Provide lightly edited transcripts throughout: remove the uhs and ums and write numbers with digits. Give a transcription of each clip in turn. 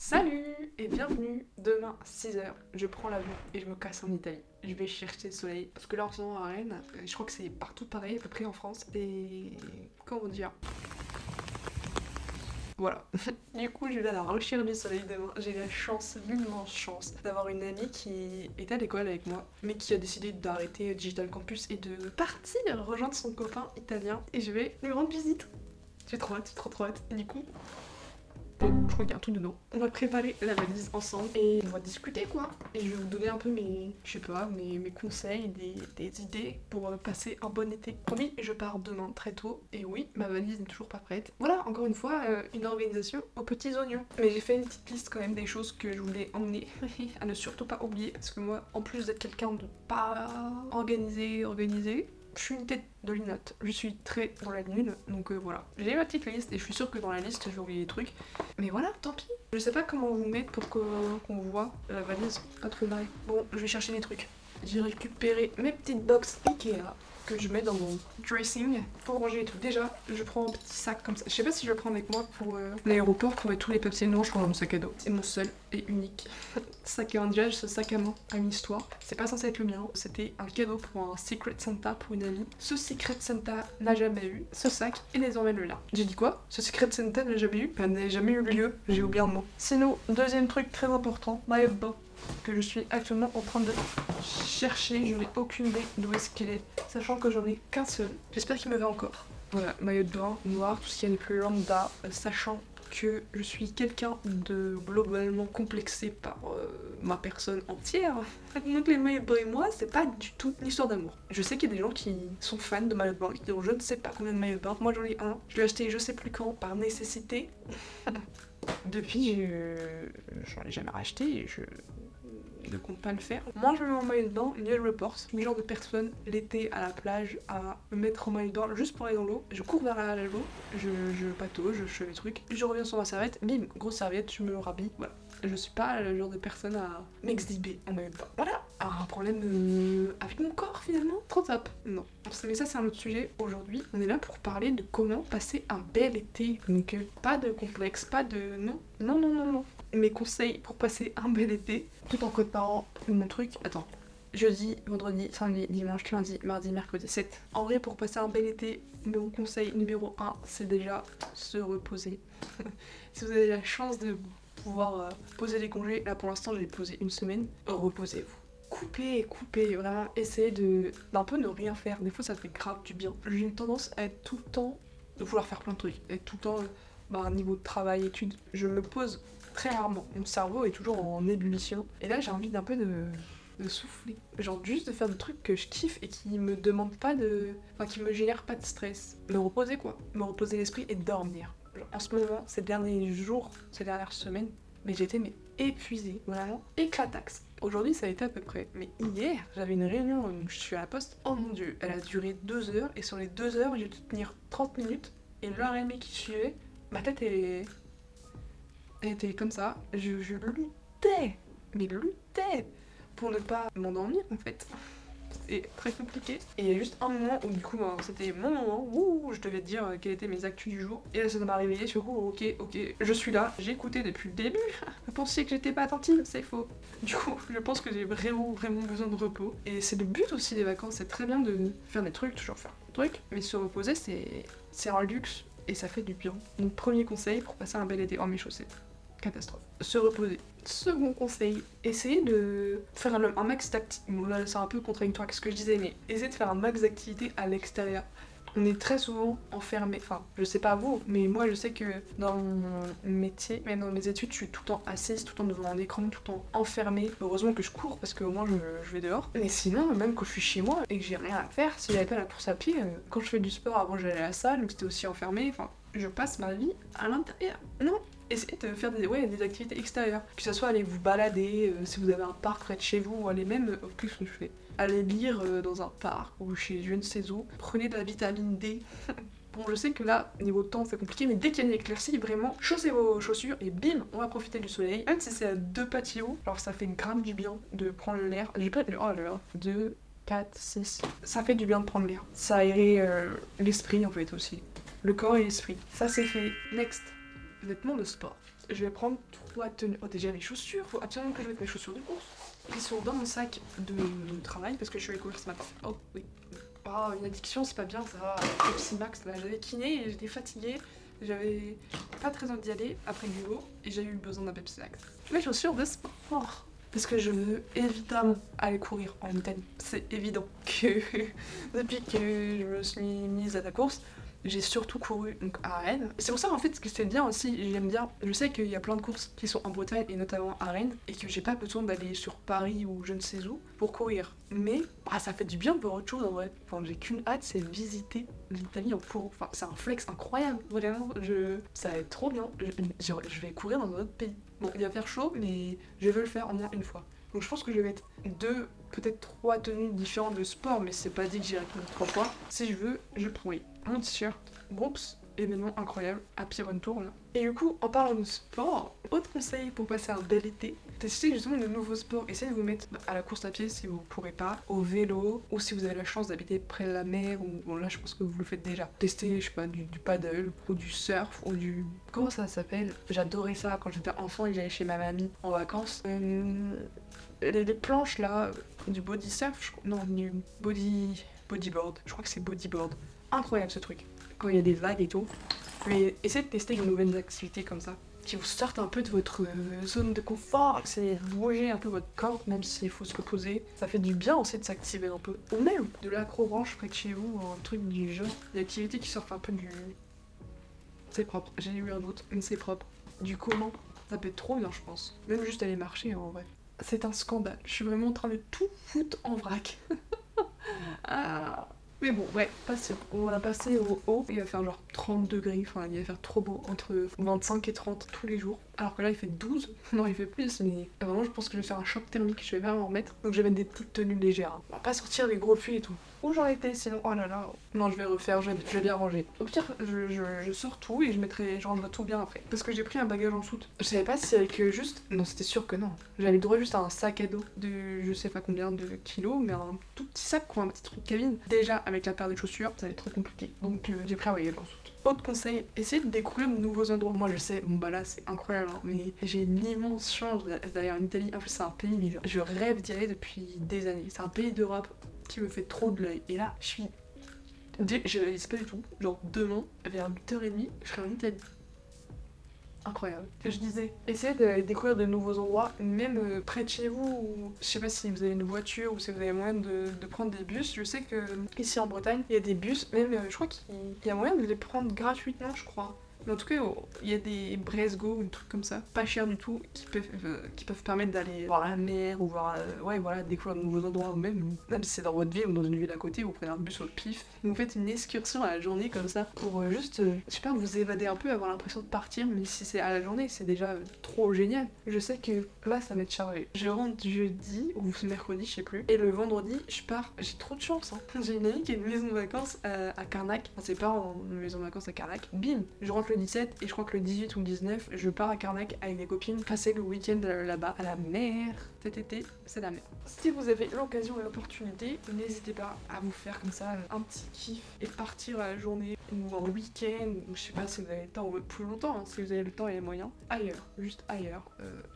Salut et bienvenue. Demain à 6h, je prends l'avion et je me casse en Italie. Je vais chercher le soleil parce que là en ce moment à Rennes, je crois que c'est partout pareil à peu près en France et comment dire. Voilà. Du coup, je vais à la recherche du soleil demain. J'ai la chance, l'immense chance, d'avoir une amie qui est à l'école avec moi, mais qui a décidé d'arrêter Digital Campus et de partir rejoindre son copain italien. Et je vais lui rendre visite. J'ai trop hâte, trop hâte. Et du coup, je crois qu'il y a un truc dedans. On va préparer la valise ensemble et on va discuter quoi. Et je vais vous donner un peu mes, je sais pas, mes conseils, des idées pour passer un bon été. Promis, je pars demain très tôt. Et oui, ma valise n'est toujours pas prête. Voilà, encore une fois, une organisation aux petits oignons. Mais j'ai fait une petite liste quand même des choses que je voulais emmener à ne surtout pas oublier. Parce que moi, en plus d'être quelqu'un de pas organisé, je suis une tête de linotte, je suis très dans la lune, donc voilà. J'ai ma petite liste et je suis sûre que dans la liste je vais oublier des trucs. Mais voilà, tant pis. Je sais pas comment vous mettre pour qu'on voit la valise, pas trop marré. Bon, je vais chercher mes trucs. J'ai récupéré mes petites box Ikea que je mets dans mon dressing pour ranger et tout. Déjà, je prends un petit sac comme ça. Je sais pas si je le prends avec moi pour l'aéroport pour mettre tous les papiers noirs, je prends dans mon sac à dos. C'est mon seul et unique sac à main. Déjà, ce sac à main a une histoire. C'est pas censé être le mien. C'était un cadeau pour un Secret Santa pour une amie. Ce Secret Santa n'a jamais eu ce sac et désormais le là. J'ai dit quoi? Ce Secret Santa n'a jamais eu? Ben, n'a jamais eu lieu. J'ai oublié un mot. Sinon, deuxième truc très important, maillot de bain que je suis actuellement en train de chercher. Je n'ai aucune idée d'où est-ce qu'il est, sachant que j'en ai qu'un seul. J'espère qu'il me va encore. Voilà, maillot de bain noir, tout ce qu'il y a de plus lambda, sachant que je suis quelqu'un de globalement complexé par ma personne entière. Donc les maillots de bain et moi, c'est pas du tout une histoire d'amour. Je sais qu'il y a des gens qui sont fans de maillots de bain, qui ont je ne sais pas combien de maillots de bain. Moi j'en ai un, je l'ai acheté je sais plus quand, par nécessité. Depuis, j'en ai jamais racheté et je ne compte pas le faire. Moi, je me mets en maillot de bain, je le porte. Je suis le genre de personne, l'été à la plage, à me mettre en maillot de bain juste pour aller dans l'eau. Je cours vers l'eau, je patauge, je fais mes trucs. Je reviens sur ma serviette, bim, grosse serviette, je me rhabille, voilà. Je suis pas le genre de personne à m'exhiber en maillot de bain. Voilà, un problème avec mon corps finalement, trop top. Non, mais ça c'est un autre sujet. Aujourd'hui, on est là pour parler de comment passer un bel été. Donc pas de complexe, pas de... Non. Mes conseils pour passer un bel été, tout en préparant mon truc. Attends, jeudi, vendredi, samedi, dimanche, lundi, mardi, mercredi, 7. En vrai, pour passer un bel été, mon conseil numéro 1, c'est déjà se reposer. Si vous avez la chance de pouvoir poser des congés, là pour l'instant j'ai posé une semaine, reposez-vous. Coupez, vraiment, essayez d'un peu ne rien faire. Des fois ça fait grave du bien. J'ai une tendance à être tout le temps, de vouloir faire plein de trucs, être tout le temps, niveau de travail, études. Je me pose très rarement. Mon cerveau est toujours en ébullition. Et là, j'ai envie d'un peu de souffler. Genre juste de faire des trucs que je kiffe et qui me demandent pas de... Enfin, qui me génèrent pas de stress. Me reposer quoi. Me reposer l'esprit et dormir. Genre, en ce moment, ces derniers jours, ces dernières semaines, mais j'étais épuisée. Vraiment éclataxe. Aujourd'hui, ça a été à peu près. Mais hier, j'avais une réunion où je suis à la poste. Oh mon dieu, elle a duré 2 heures. Et sur les 2 heures, j'ai dû tenir 30 minutes. Et l'heure et demie qui suivait, ma tête elle était comme ça, je luttais, mais luttais pour ne pas m'endormir en fait. C'était très compliqué. Et il y a juste un moment où du coup c'était mon moment où je devais te dire quelles étaient mes actus du jour. Et là ça m'a réveillée, sur coup ok, je suis là, j'ai écouté depuis le début. Vous pensiez que j'étais pas attentive, c'est faux. Du coup je pense que j'ai vraiment besoin de repos. Et c'est le but aussi des vacances, c'est très bien de faire des trucs, toujours faire des trucs. Mais se reposer c'est un luxe et ça fait du bien. Donc premier conseil pour passer un bel été, mes chaussettes. Catastrophe. Se reposer. Second conseil, essayez de faire un max d'activités. Bon, là, c'est un peu contradictoire avec ce que je disais, mais essayez de faire un max d'activités à l'extérieur. On est très souvent enfermé. Enfin, je sais pas vous, mais moi, je sais que dans mon métier, même dans mes études, je suis tout le temps assise, tout le temps devant un écran, tout le temps enfermée. Heureusement que je cours parce qu'au moins je vais dehors. Mais sinon, même quand je suis chez moi et que j'ai rien à faire, si j'avais pas la course à pied, quand je fais du sport avant, j'allais à la salle, donc c'était aussi enfermé. Enfin, je passe ma vie à l'intérieur. Non, essayez de faire des activités extérieures. Que ce soit aller vous balader, si vous avez un parc près de chez vous, ou aller même, au plus que je fais, aller lire dans un parc, ou chez je ne sais où. Prenez de la vitamine D. Bon, je sais que là, niveau temps, c'est compliqué, mais dès qu'il y a une éclaircie, vraiment, chaussez vos chaussures et bim, on va profiter du soleil. Même si c'est à 2 patios, alors ça fait grave du bien de prendre l'air. J'ai pas... Oh là là, 2, 4, 6. Ça fait du bien de prendre l'air. Ça aère l'esprit en fait aussi. Le corps et l'esprit. Ça c'est fait. Next. Vêtements de sport. je vais prendre 3 tenues. Oh, déjà les chaussures, faut absolument que je mette mes chaussures de course. Ils sont dans mon sac de travail parce que je suis allée courir ce matin. Oh oui. Oh, une addiction, c'est pas bien ça. Pepsi Max, là, j'avais kiné et j'étais fatiguée. J'avais pas très envie d'y aller après le duo et j'ai eu besoin d'un Pepsi Max. Mes chaussures de sport. Parce que je veux évidemment aller courir en Italie. C'est évident que depuis que je me suis mise à la course, j'ai surtout couru donc, à Rennes. C'est pour ça en fait que c'est bien aussi, j'aime bien. Je sais qu'il y a plein de courses qui sont en Bretagne et notamment à Rennes et que j'ai pas besoin d'aller sur Paris ou je ne sais où pour courir. Mais ça fait du bien pour autre chose en vrai. Enfin, j'ai qu'une hâte, c'est visiter l'Italie en courant. Enfin, c'est un flex incroyable. Vraiment, ça va être trop bien. Je vais courir dans un autre pays. Bon, il va faire chaud, mais je veux le faire au moins une fois. Donc je pense que je vais mettre 2, peut-être 3 tenues différentes de sport, mais c'est pas dit que j'irai 3 fois. Si je veux, je prends un t-shirt, Brooks, événement incroyable, à Run Tour là. Et du coup, en parlant de sport, autre conseil pour passer un bel été, testez justement de nouveaux sports. Essayez de vous mettre à la course à pied si vous pourrez pas, au vélo, ou si vous avez la chance d'habiter près de la mer, ou bon là je pense que vous le faites déjà. Testez, je sais pas, du paddle, ou du surf, ou du... Comment ça s'appelle? J'adorais ça quand j'étais enfant et j'allais chez ma mamie en vacances. Les planches là, du body surf, non, du bodyboard, je crois que c'est bodyboard. Incroyable ce truc, quand il y a des vagues et tout. Mais essayez de tester de nouvelles activités comme ça, qui vous sortent un peu de votre zone de confort, c'est bouger un peu votre corps, même s'il faut se reposer. Ça fait du bien aussi de s'activer un peu. Ou même de l'acrobranche près de chez vous, un truc du jeu. Des activités qui sortent un peu du... C'est propre, j'ai eu un autre, mais c'est propre. Du comment, ça peut être trop bien je pense. Même juste aller marcher en vrai. C'est un scandale, je suis vraiment en train de tout foutre en vrac. Mais bon, ouais, on va passer au haut. Il va faire genre 30 degrés, enfin il va faire trop beau, entre 25 et 30 tous les jours. Alors que là il fait 12, non il fait plus, mais vraiment je pense que je vais faire un choc thermique, je vais vraiment en remettre. Donc je vais mettre des petites tenues légères. On va pas sortir des gros pulls et tout. Où j'en étais sinon? Oh là là. Non, je vais refaire, je vais bien ranger. Au pire, je sors tout et je rangerai tout bien après. Parce que j'ai pris un bagage en soute. Je savais pas si avec juste... Non, c'était sûr que non. J'avais droit juste à un sac à dos de je sais pas combien de kilos, mais un tout petit sac quoi, un petit truc cabine. Déjà, avec la paire de chaussures, ça va être trop compliqué. Donc j'ai pris un bagage en soute. Autre conseil, essayez de découvrir de nouveaux endroits. Moi je sais, bon bah là c'est incroyable, hein, mais j'ai une immense chance d'aller en Italie. En plus c'est un pays, mais je rêve d'y aller depuis des années. C'est un pays d'Europe qui me fait trop de l'œil. Et là, je réalise pas du tout. Genre demain, vers 8h30, je serai en Italie. Incroyable. Je disais, essayez de découvrir de nouveaux endroits, même près de chez vous, ou je sais pas si vous avez une voiture ou si vous avez moyen de prendre des bus. Je sais que ici en Bretagne, il y a des bus, même je crois qu'il y a moyen de les prendre gratuitement, je crois. Mais en tout cas, il y a des Bresgo ou des trucs comme ça, pas cher du tout, qui peuvent permettre d'aller voir la mer ou voir, ouais, voilà, découvrir de nouveaux endroits, ou même si c'est dans votre ville ou dans une ville à côté, vous prenez un bus au pif, vous faites une excursion à la journée comme ça pour juste, je sais pas, vous évader un peu, avoir l'impression de partir, mais si c'est à la journée, c'est déjà trop génial. Je sais que là, ça va être chargé. Je rentre jeudi ou mercredi, je sais plus, et le vendredi, je pars. J'ai trop de chance, hein. J'ai une amie qui a une maison de vacances à Carnac, enfin, ses parents ont une maison de vacances à Carnac. Bim, je rentre le 17 et je crois que le 18 ou le 19 je pars à Carnac avec des copines passer le week-end là-bas à la mer. Cet été c'est la mer. Si vous avez l'occasion et l'opportunité, n'hésitez pas à vous faire comme ça un petit kiff et partir à la journée ou en week-end, ou je sais pas si vous avez le temps ou plus longtemps, hein, si vous avez le temps et les moyens, ailleurs, juste ailleurs,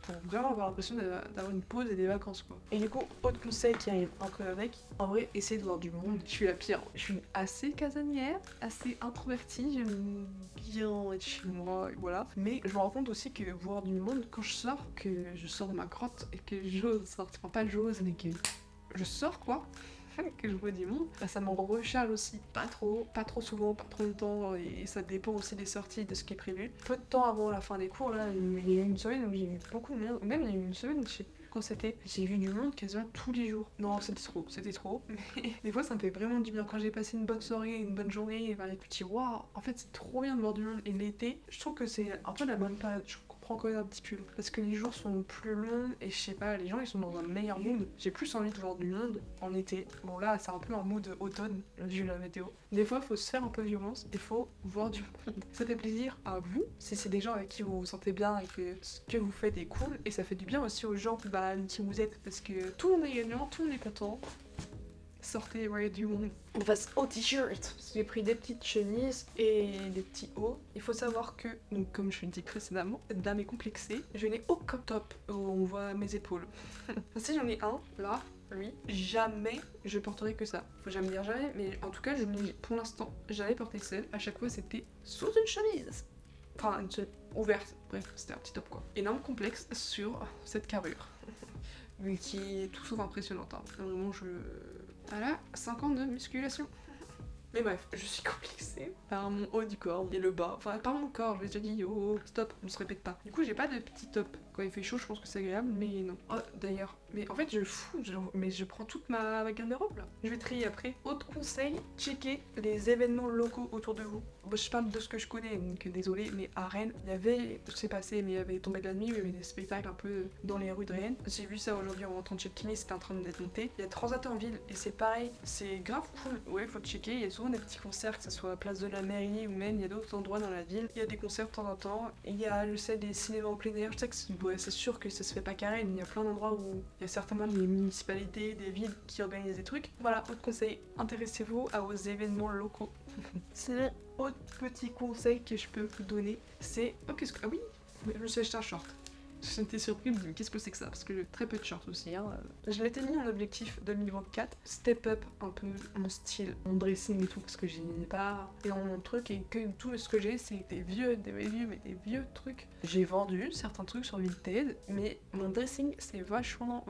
pour vraiment avoir l'impression d'avoir une pause et des vacances quoi. Et du coup, autre conseil qui arrive un peu avec, en vrai, essayez de voir du monde. Je suis la pire, je suis assez casanière, assez introvertie, j'aime bien être chez moi, et voilà. Mais je me rends compte aussi que voir du monde quand je sors, que je sors de ma grotte et que j'ose sortir, enfin pas j'ose, mais que je sors quoi, que je vois du monde, bah ça m'en recharge aussi. Pas trop souvent, pas trop longtemps, et ça dépend aussi des sorties, de ce qui est prévu. Peu de temps avant la fin des cours, là, il y a eu une semaine où j'ai eu beaucoup de monde, même il y a eu une semaine, je sais plus quand c'était, j'ai vu du monde quasiment tous les jours. Non, c'était trop, mais des fois ça me fait vraiment du bien. Quand j'ai passé une bonne soirée, une bonne journée, et ben, les petits waouh, en fait c'est trop bien de voir du monde. Et l'été, je trouve que c'est un peu la bonne période. Je comprends quand même un petit peu, parce que les jours sont plus longs et je sais pas, les gens ils sont dans un meilleur mood. J'ai plus envie de voir du monde en été. Bon là c'est un peu un mood automne vu la météo. Des fois faut se faire un peu violence, il faut voir du monde. Ça fait plaisir à vous si c'est des gens avec qui vous vous sentez bien et que ce que vous faites est cool, et ça fait du bien aussi aux gens qui vous êtes, parce que tout le monde est gagnant, tout le monde est content. sortez, ouais, du monde. On passe au t-shirt. J'ai pris des petites chemises et des petits hauts. Il faut savoir que, donc comme je l'ai dit précédemment, cette dame est complexée. Je n'ai aucun top où on voit mes épaules. Si j'en ai un, là, lui, jamais je porterai que ça. Faut jamais dire jamais, mais en tout cas, je n'ai pour l'instant jamais porté seul. À chaque fois, c'était sous une chemise. Enfin, une chemise ouverte. Bref, c'était un petit top quoi. Énorme complexe sur cette carrure. Mais qui est tout sauf impressionnante. Hein. Vraiment, Voilà, 5 ans de musculation. Mais bref, je suis complexée par mon haut du corps et le bas. Enfin, par mon corps, je l'ai déjà dit, oh, stop, on se répète pas. Du coup, j'ai pas de petit top. Quand il fait chaud, je pense que c'est agréable, mais non. Oh, d'ailleurs, mais en fait, je fous, mais je prends toute ma garde-robe là. Je vais trier après. Autre conseil, checker les événements locaux autour de vous. Bon, je parle de ce que je connais, donc désolé, mais à Rennes, il y avait, je sais passé, mais il y avait tombé de la nuit, il y avait des spectacles un peu dans les rues de Rennes. J'ai vu ça aujourd'hui en rentrant de chez Kimi, c'était en train d'être monté. Il y a Transat en ville, et c'est pareil, c'est grave cool. Ouais, faut checker, il y a souvent des petits concerts, que ce soit à Place de la Mairie ou même il y a d'autres endroits dans la ville. Il y a des concerts de temps en temps. Il y a, je sais, des cinémas en plein air. Je sais que c'est sûr que ça se fait pas carré, mais il y a plein d'endroits où il y a certainement des municipalités, des villes qui organisent des trucs. Voilà, autre conseil, intéressez-vous aux événements locaux. C'est autre petit conseil que je peux vous donner, c'est... Oh, qu'est-ce que... Ah oui, je me suis acheté un short. J'étais surprise, mais qu'est-ce que c'est que ça? Parce que j'ai très peu de shorts aussi. Hein. Je m'étais mis en objectif de niveau 4, step up un peu mon style, mon dressing et tout, parce que j'ai pas énormément de trucs et que tout ce que j'ai, c'est des vieux trucs. J'ai vendu certains trucs sur Vinted, mais mon dressing, c'est vachement,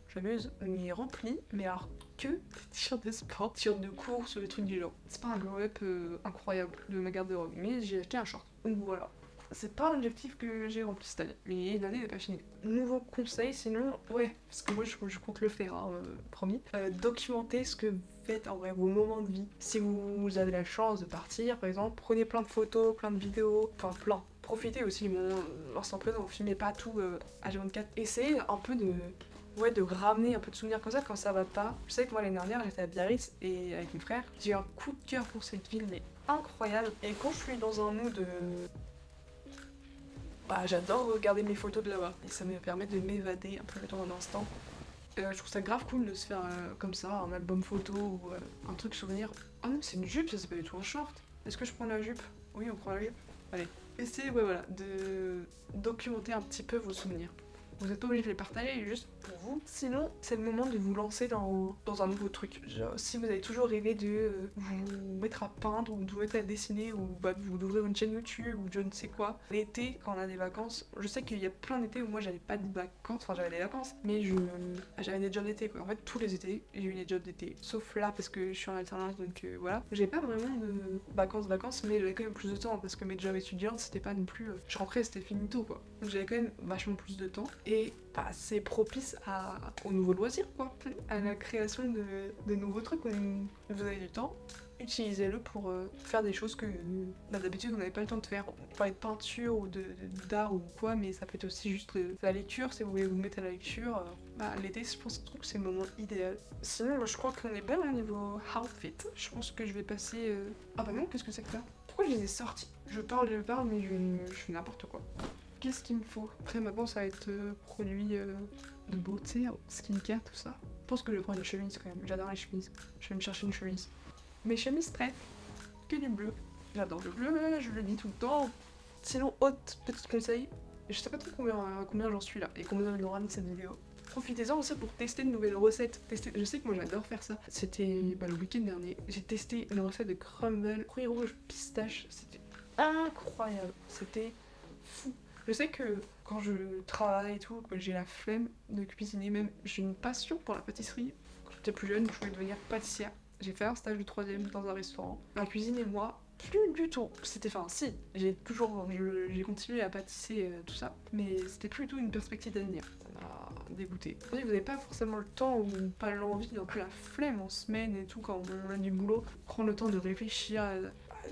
j'abuse, mais rempli, mais alors que des t-shirts de sport, t-shirts de course, des trucs du genre. C'est pas un glow-up incroyable de ma garde-robe, mais j'ai acheté un short. Donc voilà. C'est pas l'objectif que j'ai rempli cette année, mais l'année n'est pas finie. Nouveau conseil, sinon, ouais, parce que moi je compte le faire, hein, promis. Documentez ce que vous faites en vrai, vos moments de vie. Si vous avez la chance de partir, par exemple, prenez plein de photos, plein de vidéos, enfin plein. Profitez aussi du moment lorsqu'en présent, filmez pas tout H24. Essayez un peu de ramener un peu de souvenirs comme ça quand ça va pas. Je sais que moi l'année dernière j'étais à Biarritz et avec mon frère, j'ai eu un coup de cœur pour cette ville, mais incroyable. Et quand je suis dans un mood j'adore regarder mes photos de là-bas et ça me permet de m'évader un peu dans un instant. Je trouve ça grave cool de se faire comme ça, un album photo ou un truc souvenir. Oh non, c'est une jupe, ça c'est pas du tout un short. Est-ce que je prends la jupe? Oui, on prend la jupe. Allez. Essayez voilà, de documenter un petit peu vos souvenirs. Vous n'êtes pas obligé de les partager juste pour vous. Sinon, c'est le moment de vous lancer dans un nouveau truc. Genre, si vous avez toujours rêvé de vous mettre à peindre ou de vous mettre à dessiner ou vous d'ouvrir une chaîne YouTube ou je ne sais quoi. L'été, quand on a des vacances, je sais qu'il y a plein d'étés où moi j'avais pas de vacances, enfin j'avais des vacances, mais j'avais des jobs d'été quoi. En fait, tous les étés, j'ai eu des jobs d'été. Sauf là parce que je suis en alternance, donc voilà. J'ai pas vraiment de vacances, mais j'avais quand même plus de temps parce que mes jobs étudiants, c'était pas non plus... je rentrais, c'était finito quoi. Donc j'avais quand même vachement plus de temps. Et c'est propice aux nouveaux loisirs, quoi. À la création de nouveaux trucs. Vous avez du temps, utilisez-le pour faire des choses que d'habitude on n'avait pas le temps de faire. On parlait de peinture ou d'art ou quoi, mais ça peut être aussi juste la lecture. Si vous voulez vous mettre à la lecture, l'été, je pense que c'est le moment idéal. Sinon, moi, je crois qu'on est bien au niveau outfit. Je pense que je vais passer... Ah bah non, qu'est-ce que c'est que ça? Pourquoi je les ai sortis? Je parle, mais je fais n'importe quoi. Qu'est-ce qu'il me faut? Après, maintenant, ça va être produit de beauté, skincare, tout ça. Je pense que je vais prendre une chemise quand même. J'adore les chemises. Je vais me chercher une chemise. Mes chemises prêtes. Que du bleu. J'adore le bleu, je le dis tout le temps. Sinon, autre petit conseil. Je sais pas trop combien j'en suis là et combien il aura mis cette vidéo. Profitez-en aussi pour tester de nouvelles recettes. Je sais que moi j'adore faire ça. C'était le week-end dernier. J'ai testé une recette de crumble, fruits rouges, pistache. C'était incroyable. C'était fou. Je sais que quand je travaille et tout, que j'ai la flemme de cuisiner, même j'ai une passion pour la pâtisserie. Quand j'étais plus jeune, je voulais devenir pâtissière. J'ai fait un stage de 3e dans un restaurant. La cuisine et moi, plus du tout. Si, j'ai continué à pâtisser tout ça, mais c'était plus du tout une perspective d'avenir. Ça m'a dégoûté. Vous n'avez pas forcément le temps ou pas l'envie, un peu la flemme en semaine et tout, quand on a du boulot. Prendre le temps de réfléchir à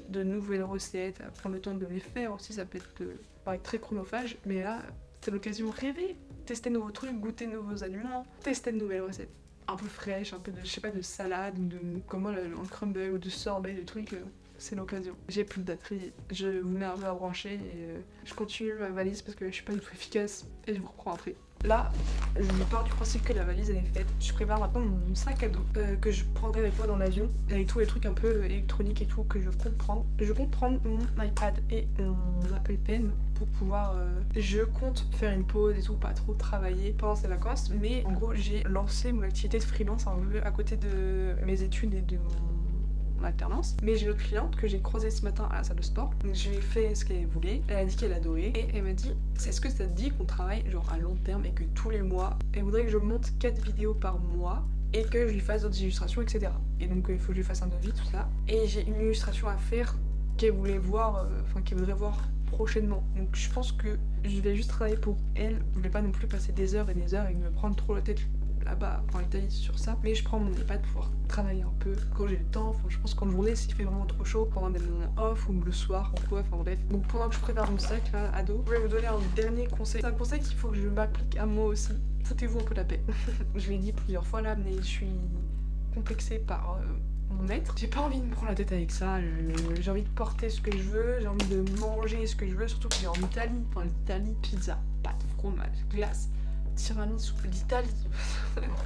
de nouvelles recettes, à prendre le temps de les faire aussi, ça peut être très chronophage, mais là, c'est l'occasion de rêver. Tester de nouveaux trucs, goûter de nouveaux aliments, tester de nouvelles recettes. Un peu fraîches, un peu de salade, ou de comment le crumble, ou de sorbet, des trucs, c'est l'occasion. J'ai plus de batterie, je vous mets un peu à brancher et je continue ma valise parce que je suis pas du tout efficace et je vous reprends après. Là, Je pars du principe que la valise elle est faite. Je prépare maintenant mon sac à dos que je prendrai avec moi dans l'avion avec tous les trucs un peu électroniques et tout que je compte prendre. Je compte prendre mon iPad et mon Apple Pen pour pouvoir... Je compte faire une pause et tout, pas trop travailler pendant ces vacances, mais en gros j'ai lancé mon activité de freelance un peu à côté de mes études et de mon alternance. Mais j'ai une autre cliente que j'ai croisée ce matin à la salle de sport. Donc je lui ai fait ce qu'elle voulait. Elle a dit qu'elle adorait. Et elle m'a dit, est-ce que ça te dit qu'on travaille genre à long terme et que tous les mois, elle voudrait que je monte 4 vidéos par mois et que je lui fasse d'autres illustrations, etc. Et donc il faut que je lui fasse un devis, tout ça. Et j'ai une illustration à faire qu'elle voulait voir, qu'elle voudrait voir prochainement. Donc je pense que je vais juste travailler pour elle. Je vais pas non plus passer des heures et des heures et me prendre trop la tête là-bas en Italie sur ça, mais je prends mon iPad pour pouvoir travailler un peu quand j'ai le temps. Enfin, je pense qu'en journée s'il fait vraiment trop chaud, pendant des moments off ou le soir ou quoi, enfin bref. Donc pendant que je prépare mon sac là, à dos, je vais vous donner un dernier conseil. C'est un conseil qu'il faut que je m'applique à moi aussi. Foutez-vous un peu la paix. Je l'ai dit plusieurs fois là, mais je suis complexée par mon être. J'ai pas envie de me prendre la tête avec ça. J'ai envie de porter ce que je veux, j'ai envie de manger ce que je veux, surtout que j'ai en Italie. Enfin l'Italie, pizza, pâte, fromage, glace, tiramisu, l'Italie.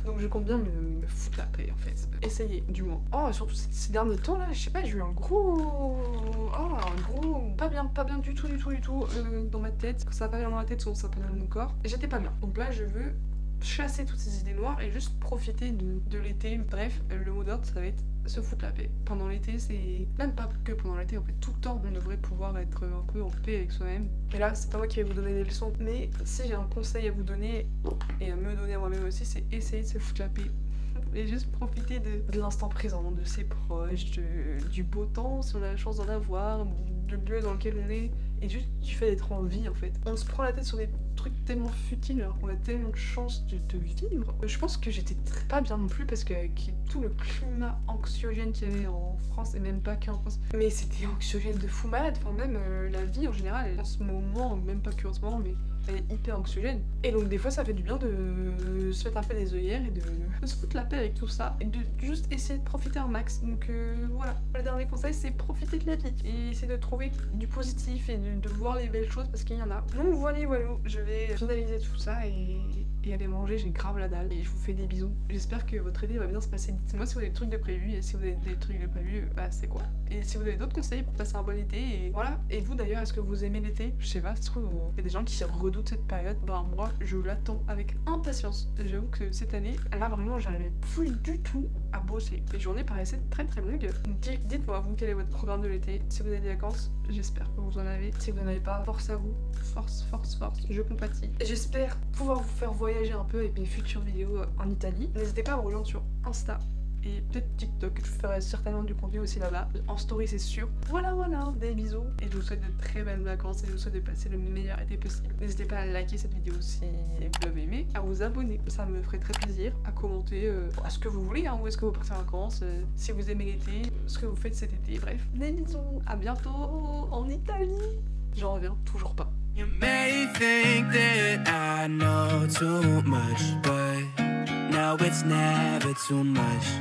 Donc je compte bien me foutre la paix en fait. Essayez du moins. Oh, surtout ces derniers temps là, je sais pas, j'ai eu un gros... Pas bien du tout dans ma tête. Quand ça va pas bien dans ma tête, sinon ça va pas bien dans mon corps. J'étais pas bien. Donc là je veux chasser toutes ces idées noires et juste profiter de l'été. Bref, le mot d'ordre ça va être se foutre la paix. Pendant l'été, c'est même pas que pendant l'été, en fait, tout le temps on devrait pouvoir être un peu en paix avec soi-même. Et là, c'est pas moi qui vais vous donner des leçons, mais si j'ai un conseil à vous donner et à me donner à moi-même aussi, c'est essayer de se foutre la paix. Et juste profiter de l'instant présent, de ses proches, du beau temps, si on a la chance d'en avoir, du lieu dans lequel on est, et juste du fait d'être en vie en fait. On se prend la tête sur des trucs tellement futiles alors qu'on a tellement de chance de vivre. Je pense que j'étais pas bien non plus parce que tout le climat anxiogène qu'il y avait en France, et même pas qu'en France, mais c'était anxiogène de fou malade, enfin même la vie en général, en ce moment, même pas que en ce moment, mais elle est hyper anxiogène. Et donc des fois ça fait du bien de se mettre un peu des œillères et de se foutre la paix avec tout ça et de juste essayer de profiter un max. Donc voilà, le dernier conseil c'est profiter de la vie et essayer de trouver du positif et de voir les belles choses parce qu'il y en a. Donc voilà, je vais finaliser tout ça et aller manger, j'ai grave la dalle et je vous fais des bisous. J'espère que votre été va bien se passer. Dites-moi si vous avez des trucs de prévu et si vous avez des trucs de prévu, bah c'est quoi. Et si vous avez d'autres conseils pour passer un bon été et voilà. Et vous d'ailleurs, est-ce que vous aimez l'été? Je sais pas, il y a des gens qui redoutent cette période. Ben moi, je l'attends avec impatience. J'avoue que cette année, là vraiment, j'arrivais plus du tout à bosser. Les journées paraissaient très très longues. Dites-moi, vous, quel est votre programme de l'été? Si vous avez des vacances, j'espère que vous en avez. Si vous n'en avez pas, force à vous. Force. Je compatis. J'espère pouvoir vous faire voyager un peu avec mes futures vidéos en Italie. N'hésitez pas à me rejoindre sur Insta et peut-être TikTok. Je ferai certainement du contenu aussi là-bas. En story, c'est sûr. Voilà, des bisous. Et je vous souhaite de très belles vacances et je vous souhaite de passer le meilleur été possible. N'hésitez pas à liker cette vidéo si vous l'avez aimé, à vous abonner. Ça me ferait très plaisir. À commenter à ce que vous voulez, hein, où est-ce que vous partez en vacances, si vous aimez l'été, ce que vous faites cet été. Bref, des bisous. À bientôt en Italie. J'en reviens toujours pas. You may think that I know too much, but now it's never too much.